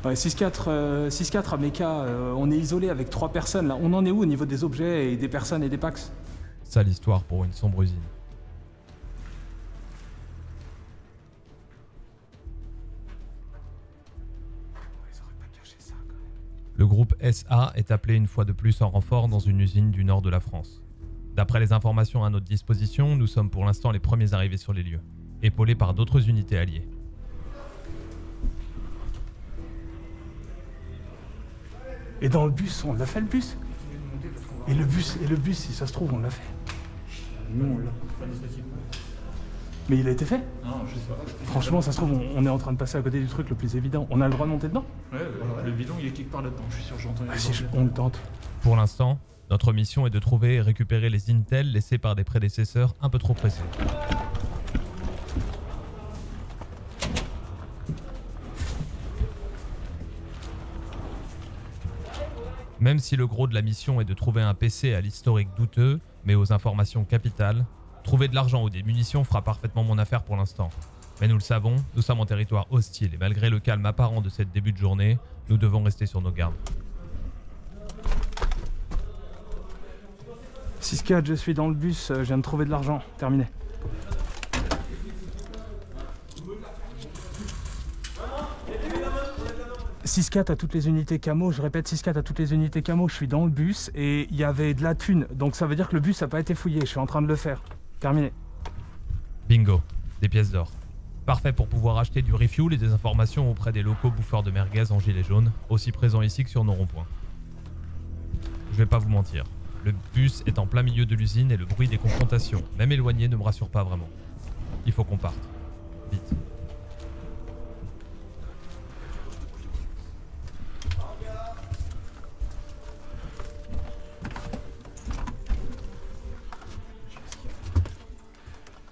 Ouais, 6-4 à Mecca, on est isolé avec 3 personnes là. On en est où au niveau des objets et des personnes et des Pax? Sale histoire pour une sombre usine. Le groupe SA est appelé une fois de plus en renfort dans une usine du nord de la France. D'après les informations à notre disposition, nous sommes pour l'instant les premiers arrivés sur les lieux, épaulés par d'autres unités alliées. Et dans le bus, on l'a fait le bus? Et le bus, si ça se trouve, on l'a fait. Nous, on l'a. Mais il a été fait? Non, je sais pas. Franchement, ça se trouve, on est en train de passer à côté du truc le plus évident. On a le droit de monter dedans? Ouais, le bidon, il est quelque part là-dedans. Je suis sûr, j'entends. Ah, si on le tente. Pour l'instant, notre mission est de trouver et récupérer les intels laissés par des prédécesseurs un peu trop pressés. Même si le gros de la mission est de trouver un PC à l'historique douteux, mais aux informations capitales, trouver de l'argent ou des munitions fera parfaitement mon affaire pour l'instant. Mais nous le savons, nous sommes en territoire hostile et malgré le calme apparent de cette début de journée, nous devons rester sur nos gardes. 6-4, je suis dans le bus, je viens de trouver de l'argent. Terminé. « 6-4 à toutes les unités camo, je répète 6-4 à toutes les unités camo, je suis dans le bus et il y avait de la thune, donc ça veut dire que le bus n'a pas été fouillé, je suis en train de le faire. Terminé. » Bingo, des pièces d'or. Parfait pour pouvoir acheter du refuel et des informations auprès des locaux bouffeurs de merguez en gilet jaune, aussi présents ici que sur nos ronds-points. Je vais pas vous mentir, le bus est en plein milieu de l'usine et le bruit des confrontations, même éloigné, ne me rassure pas vraiment. Il faut qu'on parte. Vite.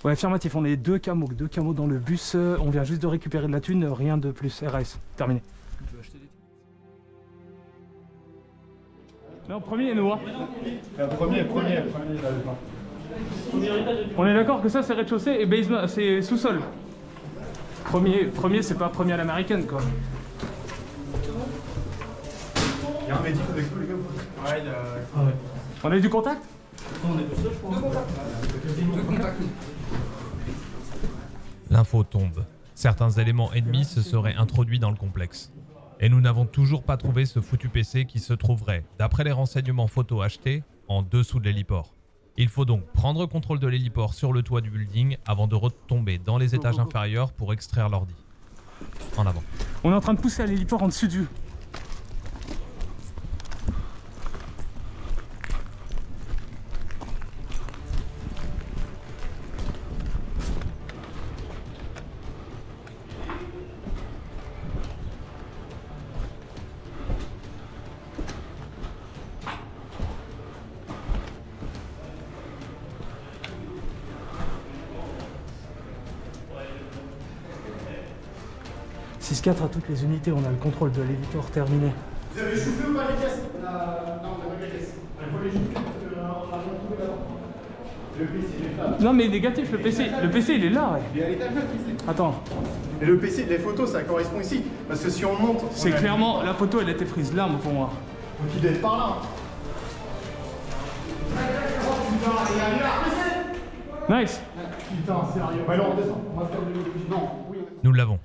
Ouais, affirmatif, on est deux camos dans le bus, on vient juste de récupérer de la thune, rien de plus, RS, terminé. Tu peux acheter des... Non, premier, nous, hein. Premier, là, On est d'accord que ça c'est rez-de-chaussée et basement, c'est sous-sol. Premier c'est pas premier à l'américaine quoi. il y a un médic avec vous, les gars. Ouais, On a eu du contact? on est tous là, je crois. Deux contacts. L'info tombe. Certains éléments ennemis se seraient introduits dans le complexe. Et nous n'avons toujours pas trouvé ce foutu PC qui se trouverait, d'après les renseignements photos achetés, en dessous de l'héliport. Il faut donc prendre contrôle de l'héliport sur le toit du building avant de retomber dans les étages inférieurs pour extraire l'ordi. En avant. On est en train de pousser à l'héliport en dessus du... « 6-4 à toutes les unités, on a le contrôle de l'héliport terminé. » Vous avez chauffé ou pas les caisses? Non, on n'a pas les caisses. Il faut les chauffer parce qu'on a rien trouvé là-bas. Le PC, il est là. Non mais négatif, le PC il est là, ouais. Il est à l'étage là, le PC. Attends, Et le PC, les photos, ça correspond ici. Parce que si on monte... c'est clairement, la photo elle a été prise là pour moi. Donc il doit être par là. Nice. Putain, sérieux. Ouais, là, on descend. On va faire de l'eau. Non, oui. Nous l'avons.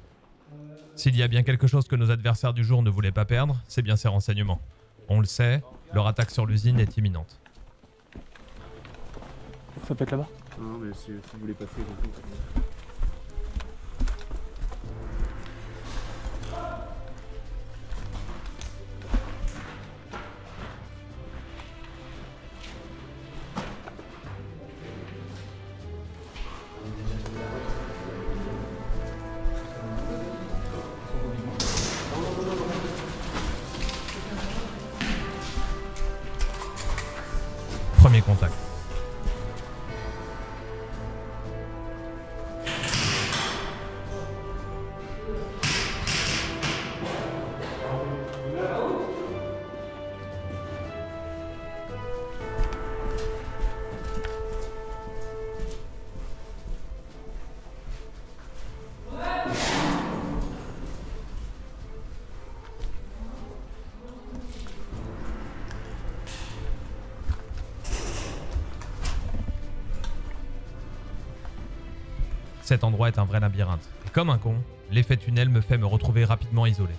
S'il y a bien quelque chose que nos adversaires du jour ne voulaient pas perdre, c'est bien ces renseignements. On le sait, leur attaque sur l'usine est imminente. Ça peut être là-bas. Non, mais si vous voulez passer, Premier contact. Cet endroit est un vrai labyrinthe. Et comme un con, l'effet tunnel me fait me retrouver rapidement isolé.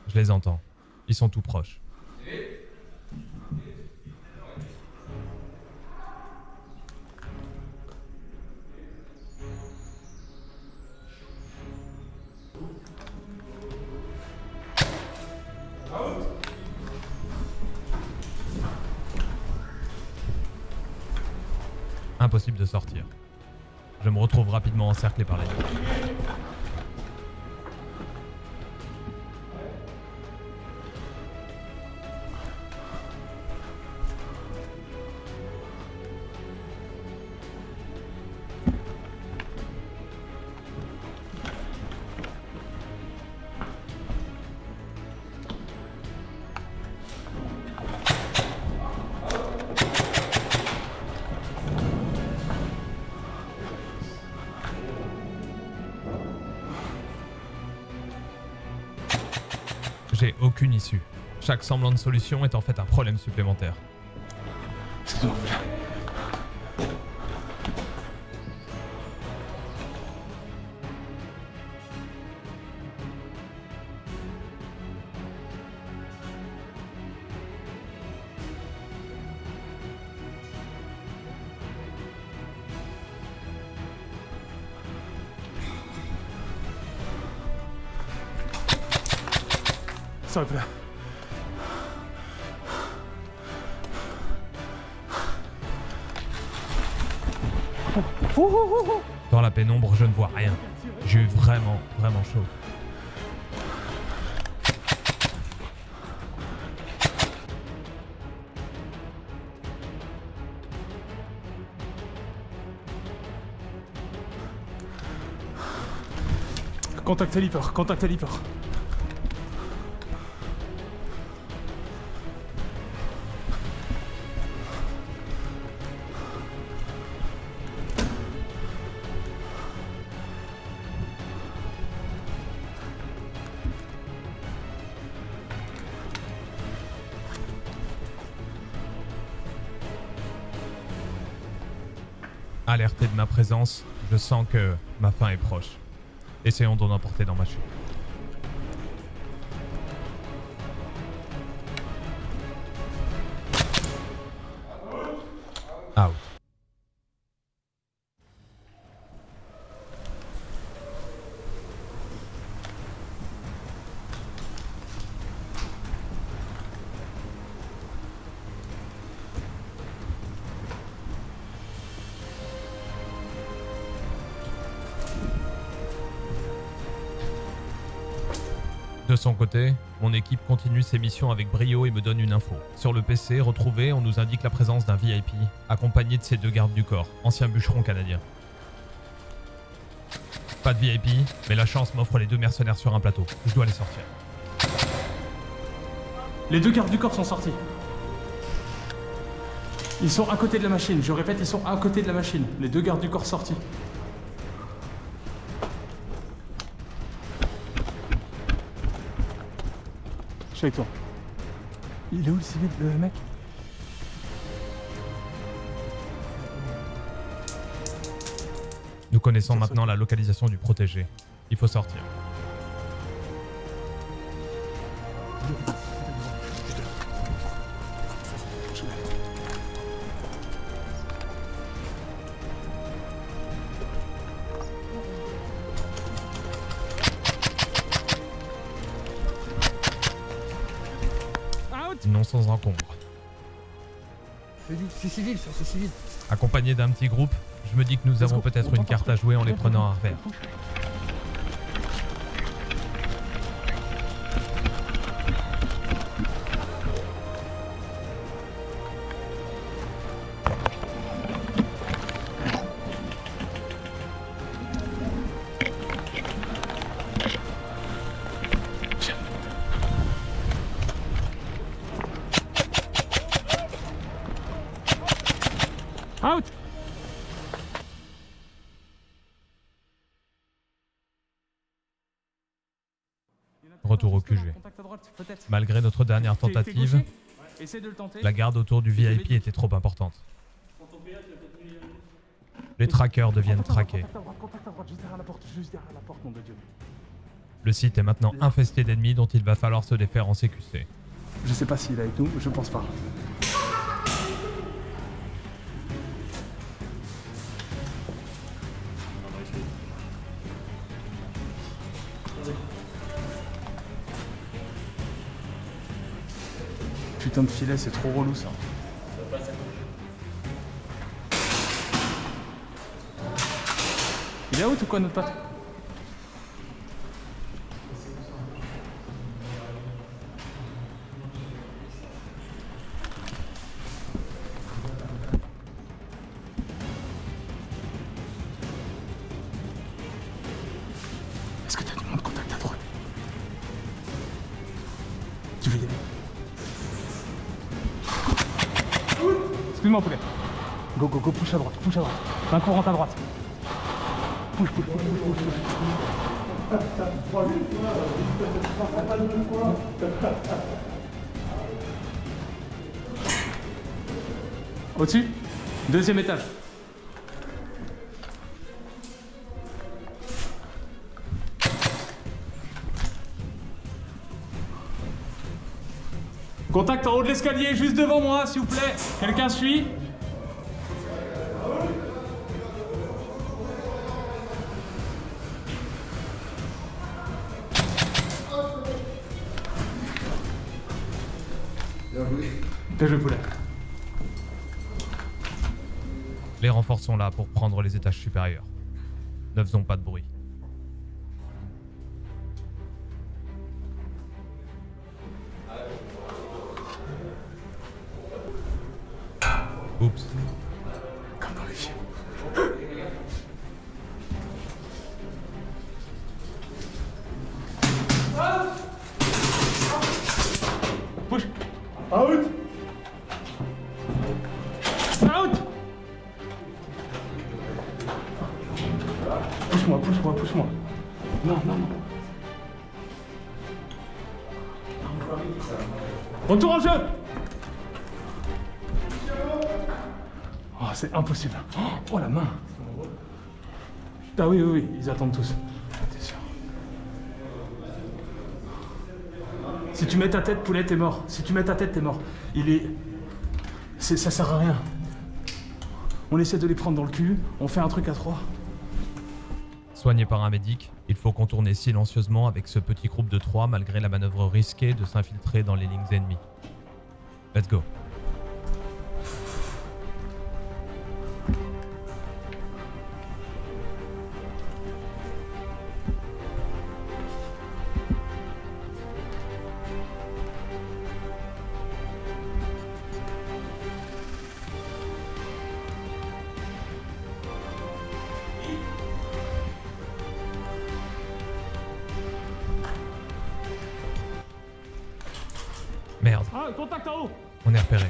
Je les entends. Ils sont tout proches. Impossible de sortir. Je me retrouve rapidement encerclé par l'ennemi. J'ai aucune issue. Chaque semblant de solution est en fait un problème supplémentaire. S'il vous plaît. Dans la pénombre, je ne vois rien. J'ai eu vraiment chaud. Contactez l'hyper, contactez l'hyper. Alerté de ma présence, je sens que ma fin est proche. Essayons d'en emporter dans ma chute. Out. De son côté, mon équipe continue ses missions avec brio et me donne une info. Sur le PC retrouvé, on nous indique la présence d'un VIP, accompagné de ses 2 gardes du corps, anciens bûcherons canadiens. Pas de VIP, mais la chance m'offre les 2 mercenaires sur un plateau. Je dois les sortir. Les 2 gardes du corps sont sortis. Ils sont à côté de la machine. Je répète, ils sont à côté de la machine. Les 2 gardes du corps sortis. Je suis avec toi. Il est où le civil, le mec? Nous connaissons maintenant la localisation du protégé. Il faut sortir. Non sans encombre. C'est civil, ça, c'est civil. Accompagné d'un petit groupe, je me dis que nous avons peut-être une carte à jouer en les prenant à revers. Retour au QG. Contact à droite, peut-être. Malgré notre dernière T'es tentative, gaucher. Essaie de le tenter. la garde autour du VIP était trop importante. Les trackers deviennent traqués. Contact à droite, juste derrière la porte, nom de Dieu. Le site est maintenant infesté d'ennemis dont il va falloir se défaire en CQC. Je sais pas s'il est avec nous, je pense pas. Putain de filet, c'est trop relou ça. Il est out ou quoi notre pote? Est-ce que t'as du monde contact à droite? Tu veux y aller? Excuse-moi poulet. Go, push à droite, Main courante à droite. Push. Au-dessus, deuxième étage. Contact en haut de l'escalier, juste devant moi, s'il vous plaît. Quelqu'un suit? Bien joué, poulet. Les renforts sont là pour prendre les étages supérieurs. Ne faisons pas de bruit. Oups. Comme dans les films. Push. Out. Out. Pousse-moi. Non. Retour en jeu. Oh, c'est impossible. Oh, la main. Ah oui, ils attendent tous. T'es sûr. Si tu mets ta tête, poulet, t'es mort. Ça sert à rien. On essaie de les prendre dans le cul, on fait un truc à trois. Soigné par un médic, il faut contourner silencieusement avec ce petit groupe de 3 malgré la manœuvre risquée de s'infiltrer dans les lignes ennemies. Let's go. Merde, Ah, contact en haut. on est repéré.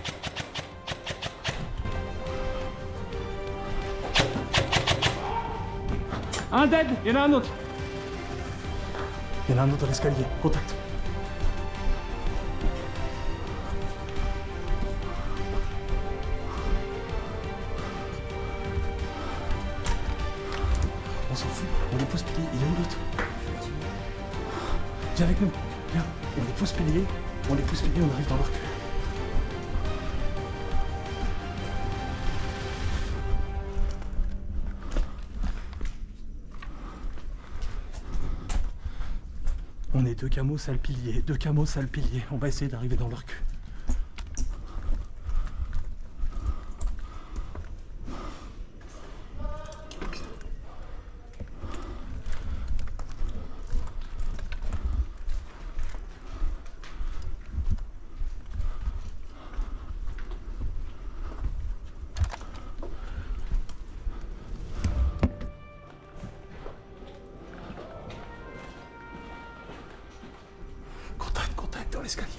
Un dead, il y en a un autre. Il y en a un autre à l'escalier, contact. On s'en fout, on les pose piliers, il y a où l'autre? Viens avec nous, viens, on les pose piliers, on arrive dans leur cul. On est deux camos, sale pilier, on va essayer d'arriver dans leur cul. Contact dans l'escalier.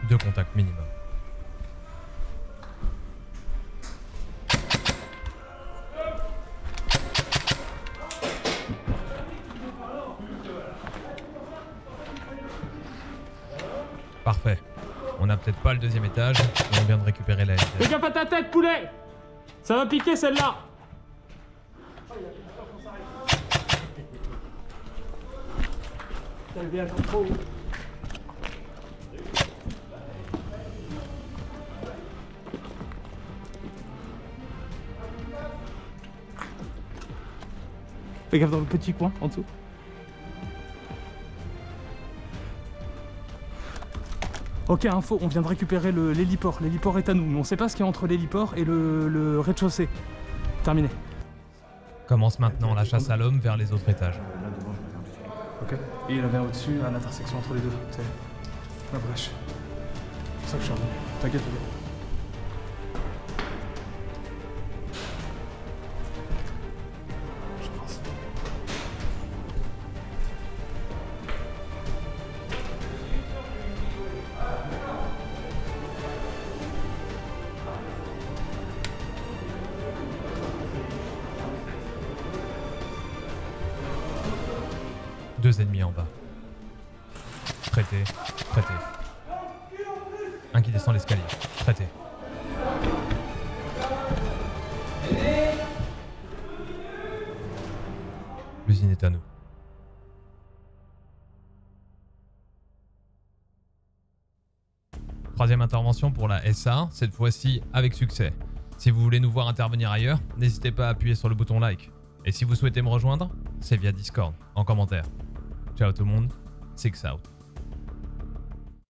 2 contacts minimum. peut-être pas le deuxième étage, mais on vient de récupérer la Fais gaffe à ta tête, poulet! Ça va piquer celle-là! Elle vient trop. Fais gaffe dans le petit coin en dessous. Ok, info, on vient de récupérer l'héliport. L'héliport est à nous, mais on sait pas ce qu'il y a entre l'héliport et le rez-de-chaussée. Terminé. Commence maintenant la chasse à l'homme vers les autres étages. Ok. Et il y en avait un au-dessus, à l'intersection entre les deux. C'est la brèche. C'est ça que je suis revenu. T'inquiète, t'inquiète. J'avance. Deux ennemis en bas. Traité, traité. Un qui descend l'escalier. Traité. L'usine est à nous. Troisième intervention pour la SA, cette fois-ci avec succès. Si vous voulez nous voir intervenir ailleurs, n'hésitez pas à appuyer sur le bouton like. Et si vous souhaitez me rejoindre, c'est via Discord, en commentaire. Ciao tout le monde, Six out.